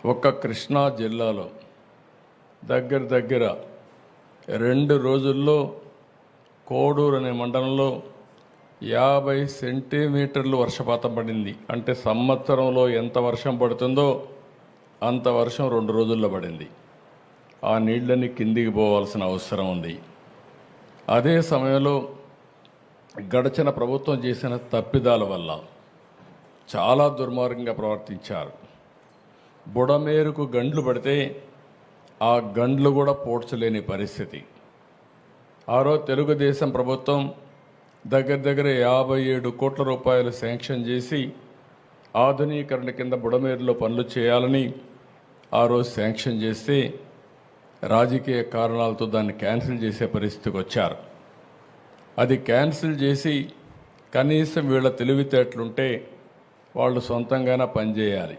ఒక్క కృష్ణా జిల్లాలో దగ్గర 2 రోజుల్లో కోడూరు అనే మండలంలో 50 సెంటీమీటర్లు వర్షపాతం పడింది. అంటే సంవత్సరంలో ఎంత వర్షం పడుతుందో అంత వర్షం 2 రోజుల్లో పడింది. ఆ నీళ్ళని కిందికి పోవాల్సిన అవసరం ఉంది. అదే సమయంలో గడచిన ప్రభుత్వం చేసిన తప్పిదాల వల్ల చాలా దుర్మార్గంగా ప్రవర్తించారు. బుడమేరుకు గండ్లు పడితే ఆ గండ్లు కూడా పోడ్చలేని పరిస్థితి. రోజు తెలుగుదేశం ప్రభుత్వం దగ్గర 57 కోట్ల రూపాయలు శాంక్షన్ చేసి ఆధునీకరణ కింద బుడమేరులో పనులు చేయాలని ఆ రోజు శాంక్షన్ చేస్తే రాజకీయ కారణాలతో దాన్ని క్యాన్సిల్ చేసే పరిస్థితికి వచ్చారు. అది క్యాన్సిల్ చేసి కనీసం వీళ్ళ తెలివితేటలుంటే వాళ్ళు సొంతంగానే పనిచేయాలి.